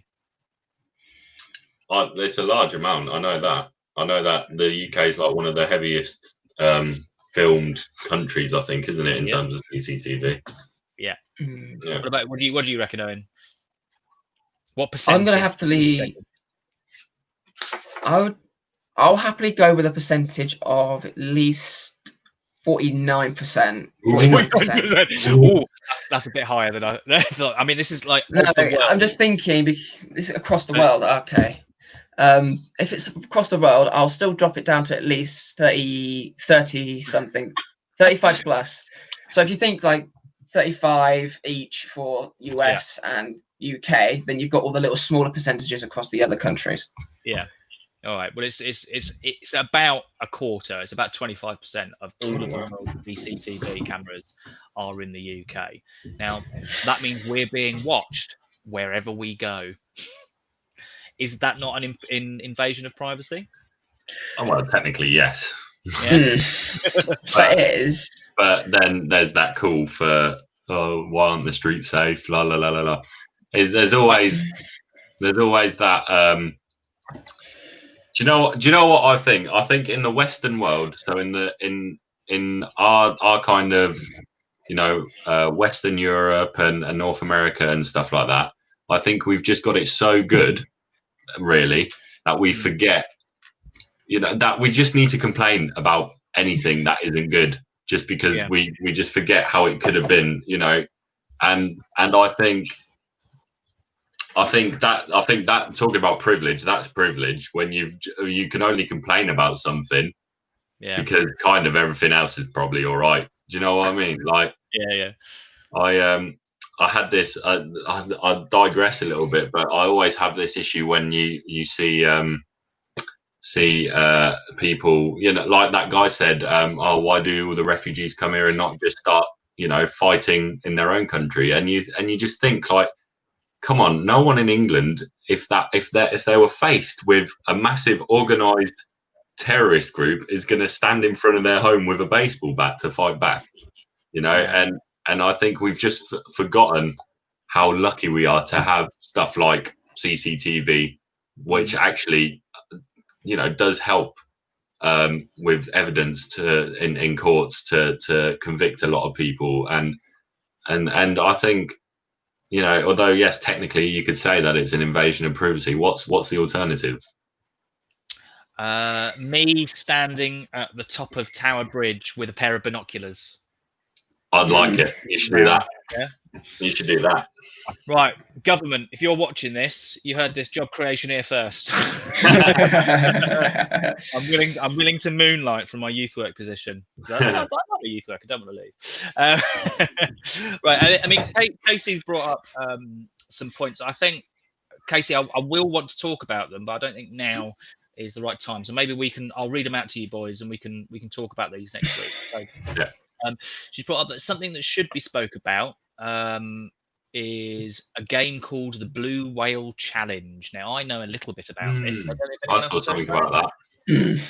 Speaker 2: It's a large amount. I know that. The UK is like one of the heaviest filmed countries, I think, isn't it, in terms of CCTV?
Speaker 1: Yeah.
Speaker 2: Yeah.
Speaker 1: What do you reckon, Owen? What percentage?
Speaker 3: I'm gonna have to leave. I'll happily go with a percentage of at least 49%.
Speaker 1: 49%. That's a bit higher than I thought. I mean, this is like.
Speaker 3: No, I'm just thinking. This is across the world. Okay. If it's across the world, I'll still drop it down to at least 30 something, 35 plus. So if you think like 35 each for US and UK, then you've got all the little smaller percentages across the other countries.
Speaker 1: Yeah. All right. Well, it's about a quarter. It's about 25% of all of the world's CCTV cameras are in the UK. Now, that means we're being watched wherever we go. Is that not an invasion of privacy?
Speaker 2: Oh, well, technically, yes.
Speaker 1: Yeah.
Speaker 3: But it is.
Speaker 2: But then there's that call for, why aren't the streets safe? La la la la la. There's always that. Do you know what I think? I think in the Western world, so in our kind of Western Europe and North America and stuff like that, I think we've just got it so good, really, that we forget, that we just need to complain about anything that isn't good, just because we just forget how it could have been, and I think that talking about privilege, that's privilege when you can only complain about something because kind of everything else is probably all right. Do you know what I mean? Like,
Speaker 1: yeah.
Speaker 2: had this. I digress a little bit, but I always have this issue when you see people, like that guy said, oh, why do all the refugees come here and not just start, fighting in their own country? And you just think, like, come on, no one in England, if they were faced with a massive organised terrorist group, is going to stand in front of their home with a baseball bat to fight back,
Speaker 1: Yeah.
Speaker 2: and I think we've just forgotten how lucky we are to have stuff like CCTV, which actually, does help with evidence in courts to convict a lot of people, and I think, although yes, technically you could say that it's an invasion of privacy, what's the alternative?
Speaker 1: Me standing at the top of Tower Bridge with a pair of binoculars.
Speaker 2: I'd like it. You should do that.
Speaker 1: Yeah.
Speaker 2: You should do that.
Speaker 1: Right, government, if you're watching this, you heard this job creation here first. I'm willing to moonlight from my youth work position. I love a youth work. I don't want to leave. Right, I mean, Casey's brought up some points. I think, Casey, I will want to talk about them, but I don't think now is the right time. So maybe I'll read them out to you boys, and we can talk about these next week. So,
Speaker 2: yeah.
Speaker 1: She's brought up that something that should be spoke about is a game called the Blue Whale Challenge. Now, I know a little bit about this.
Speaker 2: I saw something about that.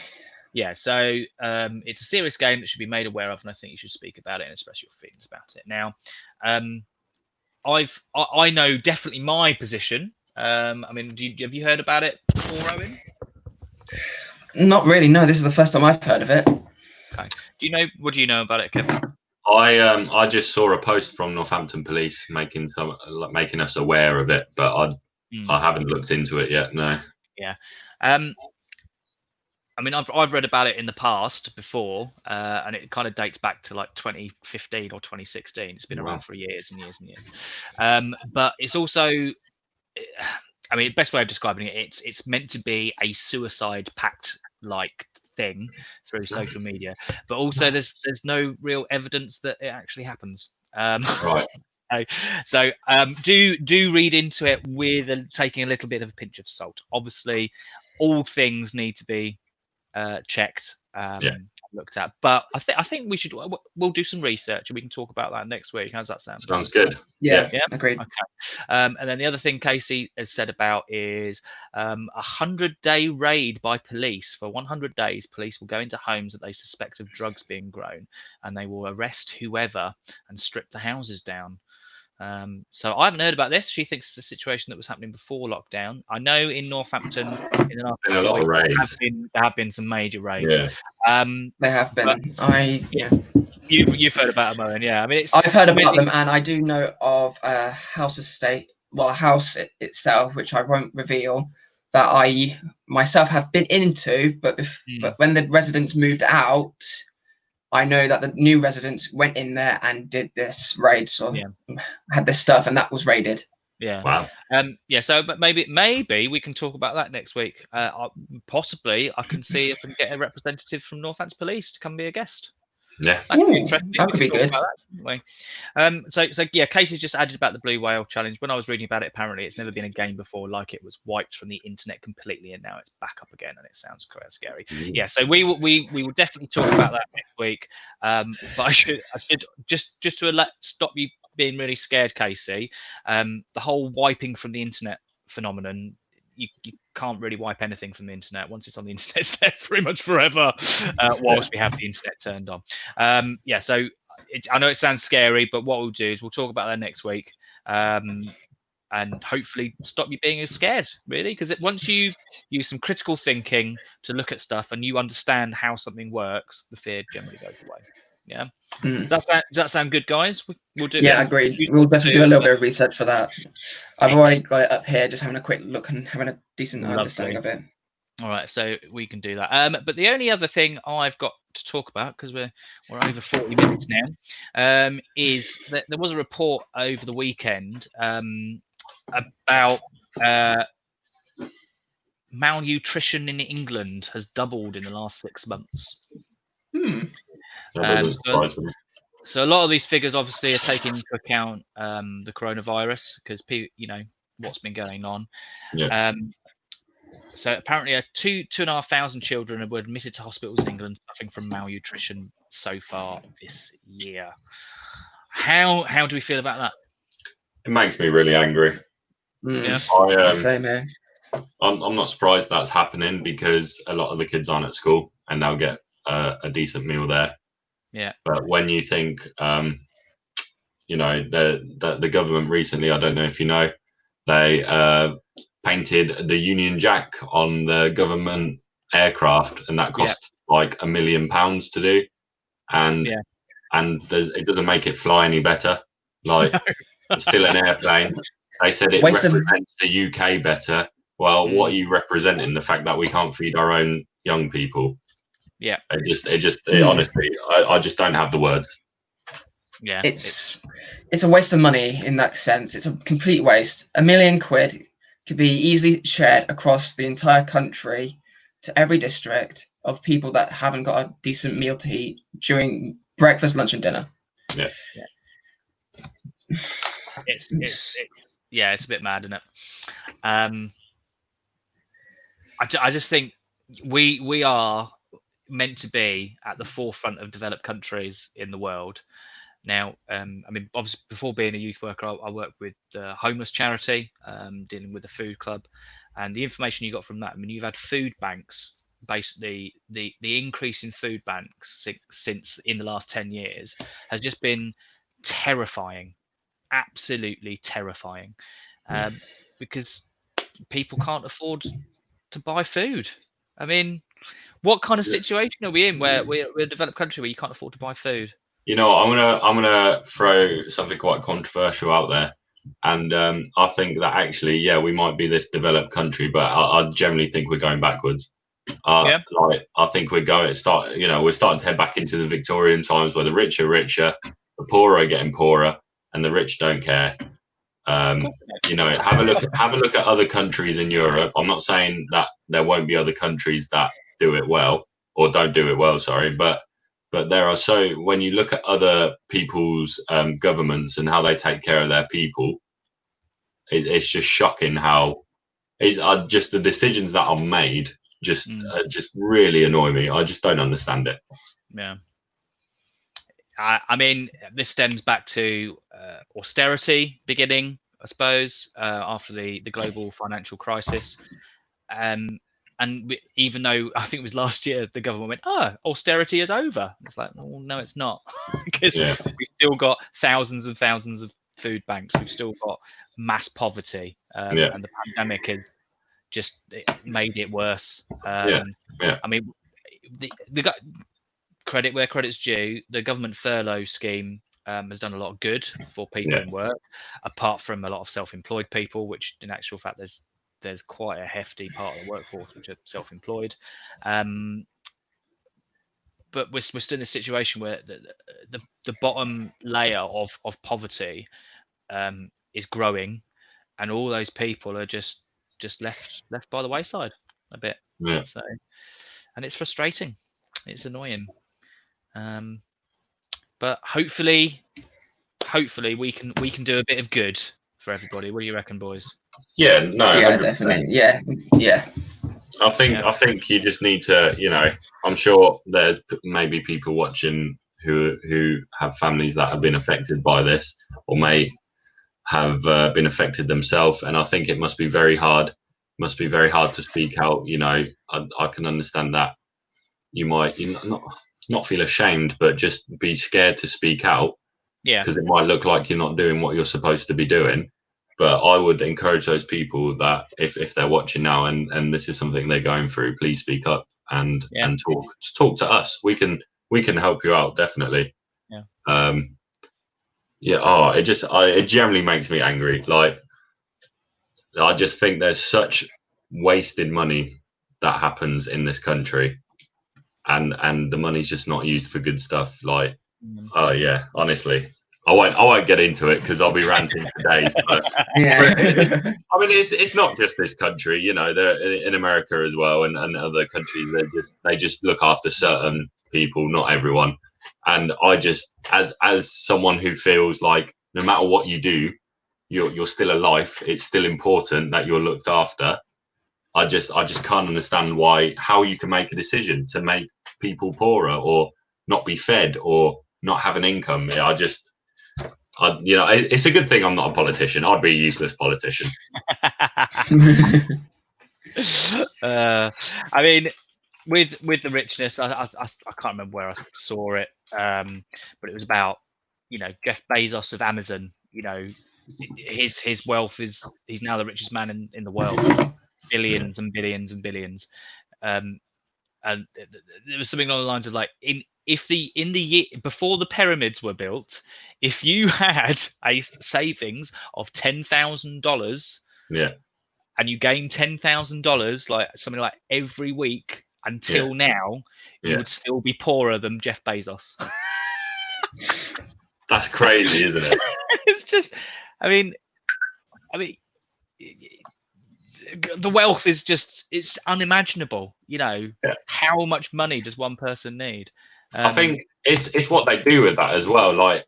Speaker 1: Yeah, so it's a serious game that should be made aware of, and I think you should speak about it and express your feelings about it. Now, I know definitely my position. I mean, have you heard about it before, Owen?
Speaker 3: Not really. No, this is the first time I've heard of it.
Speaker 1: Okay. What do you know about it, Kevin?
Speaker 2: I just saw a post from Northampton Police making us aware of it, but I haven't looked into it yet. No.
Speaker 1: Yeah. I mean, I've read about it in the past before, and it kind of dates back to like 2015 or 2016. It's been around for years and years and years. But it's also, I mean, the best way of describing it, it's meant to be a suicide pact like thing through social media, but also there's no real evidence that it actually happens.
Speaker 2: Right.
Speaker 1: So do read into it with taking a little bit of a pinch of salt. Obviously, all things need to be checked, looked at. But I think we'll do some research and we can talk about that next week. How's that sound?
Speaker 2: Sounds good.
Speaker 3: Yeah, agreed.
Speaker 1: Okay. And then the other thing Casey has said about is 100-day raid by police. For 100 days, police will go into homes that they suspect of drugs being grown, and they will arrest whoever and strip the houses down. So I haven't heard about this. She thinks it's a situation that was happening before lockdown. I know in Northampton, in the last
Speaker 2: a lot of raids.
Speaker 1: There have been some major raids.
Speaker 2: Yeah.
Speaker 3: They have been.
Speaker 1: You've heard about them, Owen. Yeah, I mean,
Speaker 3: I've heard about them, and I do know of a house itself, which I won't reveal, that I myself have been into. But when the residents moved out, I know that the new residents went in there and did this raid, so had this stuff, and that was raided.
Speaker 2: Yeah. Wow.
Speaker 1: So, but maybe we can talk about that next week. Possibly, I can see if I can get a representative from Northampton Police to come be a guest.
Speaker 2: Yeah,
Speaker 3: that could be interesting. That could be good.
Speaker 1: So Casey's just added about the Blue Whale Challenge. When I was reading about it, apparently it's never been a game before. Like, it was wiped from the internet completely, and now it's back up again, and it sounds quite scary. Yeah, so we will definitely talk about that next week. But I should just to stop you being really scared, Casey. The whole wiping from the internet phenomenon. You can't really wipe anything from the internet. Once it's on the internet, it's there pretty much forever, whilst we have the internet turned on. So I know it sounds scary, but what we'll do is we'll talk about that next week, and hopefully stop you being as scared, really, because once you use some critical thinking to look at stuff and you understand how something works, the fear generally goes away. Yeah. Does that sound good, guys? We'll do.
Speaker 3: Yeah, agreed. We'll definitely do a little bit of research for that. I've already got it up here, just having a quick look and having a decent understanding of it.
Speaker 1: All right, so we can do that. But the only other thing I've got to talk about, because we're over 40 minutes now, is that there was a report over the weekend about malnutrition in England has doubled in the last 6 months.
Speaker 2: That doesn't surprise me.
Speaker 1: So a lot of these figures obviously are taking into account the coronavirus because what's been going on.
Speaker 2: Yeah.
Speaker 1: So apparently, 2,500 children were admitted to hospitals in England suffering from malnutrition so far this year. How do we feel about that?
Speaker 2: It makes me really angry.
Speaker 1: Yeah.
Speaker 3: Same here.
Speaker 2: I'm not surprised that's happening because a lot of the kids aren't at school and they'll get a decent meal there.
Speaker 1: Yeah.
Speaker 2: But when you think, the government recently, I don't know if you know, they painted the Union Jack on the government aircraft, and that cost like £1 million to do, and it doesn't make it fly any better. Like it's still an airplane. They said it represents the UK better. Well, what are you representing? The fact that we can't feed our own young people.
Speaker 1: Yeah.
Speaker 2: Honestly, I just don't have the words.
Speaker 1: Yeah.
Speaker 3: It's a waste of money in that sense. It's a complete waste. £1 million could be easily shared across the entire country to every district of people that haven't got a decent meal to eat during breakfast, lunch, and dinner.
Speaker 2: Yeah.
Speaker 1: It's a bit mad, isn't it? I just think we are meant to be at the forefront of developed countries in the world. Now, obviously, before being a youth worker, I worked with the homeless charity, dealing with the food club, and the information you got from that. You've had food banks. Basically, the increase in food banks since in the last 10 years has just been terrifying, absolutely terrifying, because people can't afford to buy food. What kind of situation are we in where we're a developed country where you can't afford to buy food?
Speaker 2: I'm gonna throw something quite controversial out there, and I think that actually, we might be this developed country, but I generally think we're going backwards. I think we're starting to head back into the Victorian times where the rich are richer, the poor are getting poorer, and the rich don't care. Have a look at other countries in Europe. I'm not saying that there won't be other countries that do it well or don't do it well. Sorry, but there are when you look at other people's governments and how they take care of their people, it's just shocking how just the decisions that are made just really annoy me. I just don't understand it.
Speaker 1: Yeah. This stems back to austerity beginning, I suppose, after the global financial crisis. And even though I think it was last year, the government went, austerity is over. It's like, well, no, it's not. Because we've still got thousands and thousands of food banks. We've still got mass poverty. And the pandemic has just made it worse. The credit where credit's due, the government furlough scheme has done a lot of good for people in work, apart from a lot of self-employed people, which in actual fact there's quite a hefty part of the workforce which are self-employed. But we're still in a situation where the bottom layer of poverty is growing, and all those people are just left by the wayside a bit. So, and it's frustrating, it's annoying. But hopefully we can do a bit of good for everybody. What do you reckon, boys?
Speaker 2: Yeah,
Speaker 3: yeah, 100%. Definitely. Yeah.
Speaker 2: I think you just need to, I'm sure there may be people watching who have families that have been affected by this or may have been affected themselves, and I think it must be very hard. To speak out. I can understand that you might not feel ashamed, but just be scared to speak out.
Speaker 1: Yeah.
Speaker 2: Because it might look like you're not doing what you're supposed to be doing. But I would encourage those people that if they're watching now and this is something they're going through, please speak up and talk to us. We can help you out, definitely.
Speaker 1: Yeah.
Speaker 2: It generally makes me angry. Like, I just think there's such wasted money that happens in this country, and the money's just not used for good stuff. Like, honestly, I won't get into it because I'll be ranting for days. But it's not just this country. They're in America as well, and other countries. They just look after certain people, not everyone. And I just, as someone who feels like no matter what you do, you're still alive. It's still important that you're looked after. I just can't understand how you can make a decision to make people poorer or not be fed or not have an income. It's a good thing I'm not a politician. I'd be a useless politician.
Speaker 1: I mean, with the richness, I can't remember where I saw it, but it was about, Jeff Bezos of Amazon. His wealth he's now the richest man in the world, billions and billions and billions. And there was something along the lines of like, in the year before the pyramids were built, if you had a savings of $10,000,
Speaker 2: yeah,
Speaker 1: and you gain $10,000, like something like every week until now, you would still be poorer than Jeff Bezos.
Speaker 2: That's crazy, isn't it?
Speaker 1: It's just, I mean, the wealth is it's unimaginable. How much money does one person need?
Speaker 2: I think it's what they do with that as well. Like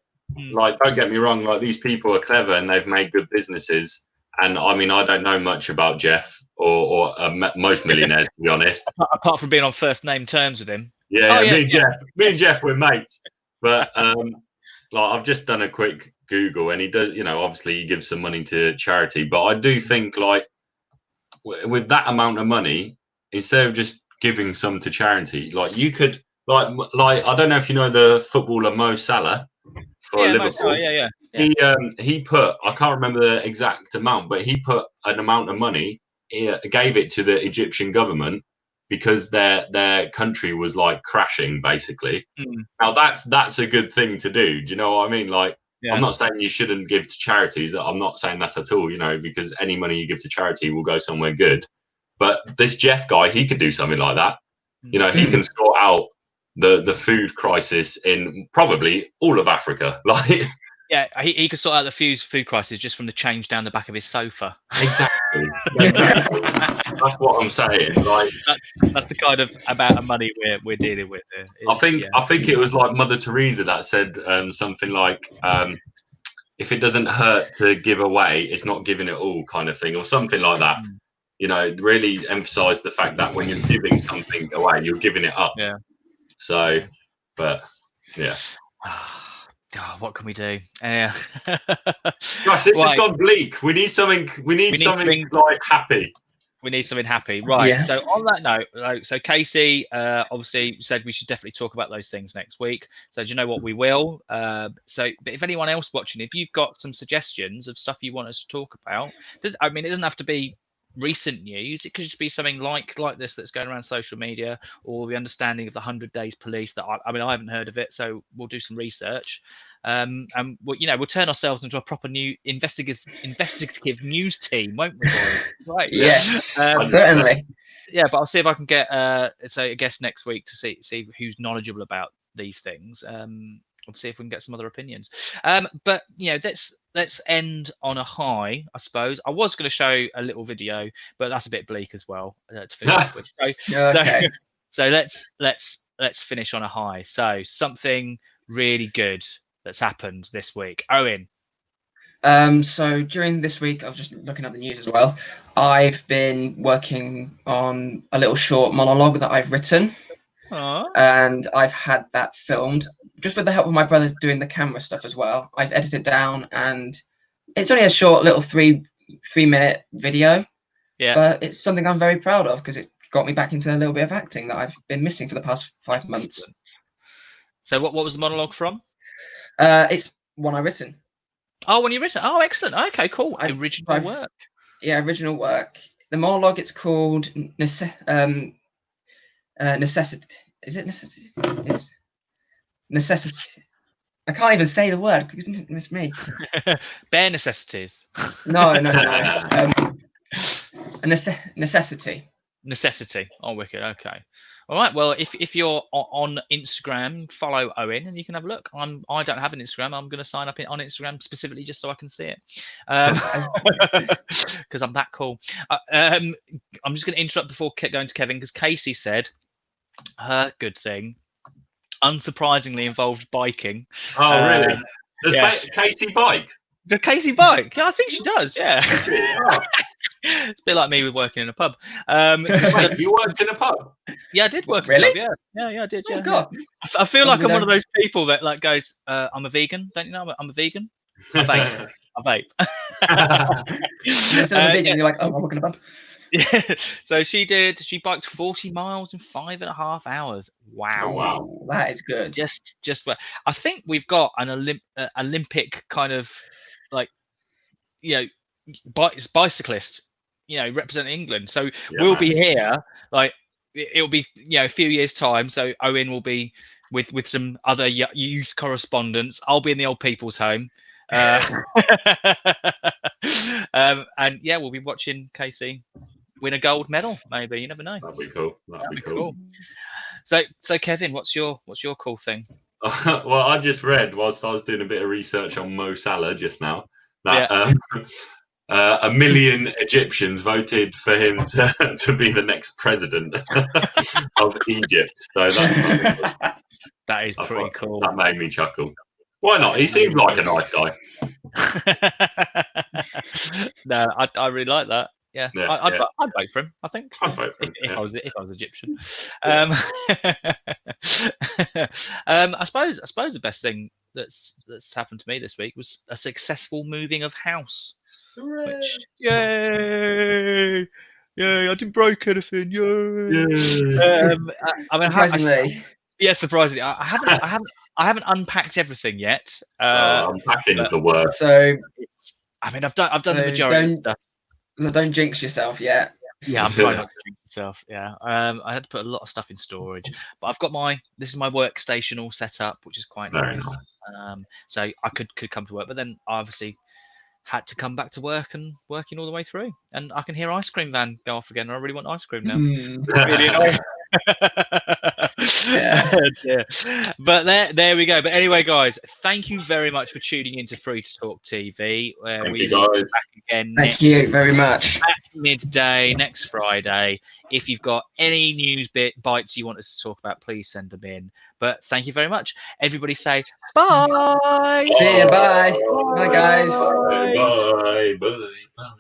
Speaker 2: don't get me wrong. Like, these people are clever and they've made good businesses. And I mean, I don't know much about Jeff or most millionaires, to be honest.
Speaker 1: Apart from being on first name terms with him.
Speaker 2: Yeah, me and Jeff, we're mates. But I've just done a quick Google, and he does. Obviously, he gives some money to charity. But I do think, like, with that amount of money, instead of just giving some to charity, like, you could, like I don't know if you know the footballer Mo Salah for Liverpool.
Speaker 1: Yeah.
Speaker 2: He put, I can't remember the exact amount, but he put an amount of money, gave it to the Egyptian government because their country was like crashing, basically. Now that's a good thing to do. Do you know what I mean? Like, I'm not saying you shouldn't give to charities. I'm not saying that at all, because any money you give to charity will go somewhere good. But this Jeff guy, he could do something like that. He can sort out the food crisis in probably all of Africa. Like,
Speaker 1: yeah, he could sort out the food crisis just from the change down the back of his sofa.
Speaker 2: Exactly. That's what I'm saying. Like,
Speaker 1: that's the kind of amount of money we're dealing with here.
Speaker 2: I think it was like Mother Teresa that said something like, if it doesn't hurt to give away, it's not giving it all, kind of thing, or something like that. Really emphasize the fact that when you're giving something away, you're giving it up.
Speaker 1: Yeah.
Speaker 2: So, but yeah.
Speaker 1: Oh, what can we do? Yeah.
Speaker 2: Gosh, this has gone bleak. We need something. We need something like happy.
Speaker 1: We need something happy, right?
Speaker 3: Yeah.
Speaker 1: So on that note, so Casey obviously said we should definitely talk about those things next week. So do you know what, we will? But if anyone else watching, if you've got some suggestions of stuff you want us to talk about, it doesn't have to be recent news. It could just be something like this that's going around social media, or the understanding of the 100 Days Police. That I haven't heard of it, so we'll do some research. And we'll turn ourselves into a proper new investigative news team, won't we, boys? Right?
Speaker 3: Yes, certainly.
Speaker 1: Yeah, but I'll see if I can get a guest next week to see who's knowledgeable about these things. We'll see if we can get some other opinions. But let's end on a high, I suppose. I was going to show a little video, but that's a bit bleak as well to finish off with.
Speaker 3: Okay.
Speaker 1: So let's finish on a high. So something really good that's happened this week. Owen.
Speaker 3: So during this week, I was just looking at the news as well. I've been working on a little short monologue that I've written.
Speaker 1: Aww.
Speaker 3: And I've had that filmed just with the help of my brother doing the camera stuff as well. I've edited down, and it's only a short little 3-minute video.
Speaker 1: Yeah.
Speaker 3: But it's something I'm very proud of because it got me back into a little bit of acting that I've been missing for the past 5 months.
Speaker 1: So what was the monologue from?
Speaker 3: It's one I've written.
Speaker 1: Oh, when you written? Oh, excellent. Okay, cool. Original work.
Speaker 3: Yeah, original work. The monologue, it's called necessity. Is it necessity? It's necessity. I can't even say the word. It's me.
Speaker 1: Bare necessities.
Speaker 3: No. Necessity.
Speaker 1: Necessity. Oh, wicked. Okay. All right. Well, if you're on Instagram, follow Owen, and you can have a look. I don't have an Instagram. I'm going to sign up on Instagram specifically just so I can see it, because I'm that cool. I'm just going to interrupt before going to Kevin, because Casey said her good thing unsurprisingly involved biking.
Speaker 2: Oh, really? Does
Speaker 1: yeah.
Speaker 2: Casey bike?
Speaker 1: Does Casey bike? Yeah, I think she does. Yeah.
Speaker 2: Oh.
Speaker 1: It's a bit like me with working in a pub.
Speaker 2: Wait, you worked in a pub?
Speaker 1: Yeah, I did work
Speaker 3: Really?
Speaker 1: in a pub. Yeah, I did. Yeah,
Speaker 3: Oh God.
Speaker 1: I feel like I'm
Speaker 3: Somebody
Speaker 1: one of those people that like goes, I'm a vegan. Don't you know? I'm a vegan. I vape. I vape.
Speaker 3: Instead of a vegan, you're like, oh, I'm working a pub.
Speaker 1: Yeah. So she biked 40 miles in 5.5 hours. Wow.
Speaker 2: Oh, wow.
Speaker 3: That is good.
Speaker 1: Just I think we've got an Olympic kind of like, bicyclist, representing England. So we'll be here, like it'll be a few years time. So Owen will be with some other youth correspondents. I'll be in the old people's home. And yeah, we'll be watching Casey win a gold medal. Maybe, you never know.
Speaker 2: That'd be cool. That'd be cool.
Speaker 1: So Kevin, what's your cool thing?
Speaker 2: Well, I just read whilst I was doing a bit of research on Mo Salah just now that 1 million Egyptians voted for him to be the next president of Egypt. So
Speaker 1: that is pretty cool.
Speaker 2: That made me chuckle. Why not? He seems like a nice guy.
Speaker 1: No, I really like that. Yeah, I'd vote for him. I think
Speaker 2: I'd vote for him
Speaker 1: if I was Egyptian.
Speaker 2: Yeah.
Speaker 1: I suppose the best thing that's happened to me this week was a successful moving of house. Which, yay! I didn't break anything. Yay!
Speaker 3: Surprisingly.
Speaker 1: Surprisingly, I haven't unpacked everything yet.
Speaker 2: Unpacking's the worst.
Speaker 3: So
Speaker 1: I've done the majority of stuff.
Speaker 3: So don't jinx yourself yet.
Speaker 1: Yeah, I'm trying not to jinx myself. Yeah, I had to put a lot of stuff in storage, but I've got this is my workstation all set up, which is quite nice. So I could come to work, but then I obviously had to come back to work and working all the way through. And I can hear ice cream van go off again. I really want ice cream now. Really annoying. Yeah. But there we go. But anyway, guys, thank you very much for tuning into Free to Talk TV.
Speaker 2: Thank you, guys.
Speaker 3: Thank you very much.
Speaker 1: At midday next Friday. If you've got any news bites you want us to talk about, please send them in. But thank you very much. Everybody say bye.
Speaker 3: See you. Bye. Bye, guys.
Speaker 2: Bye. Bye. Bye.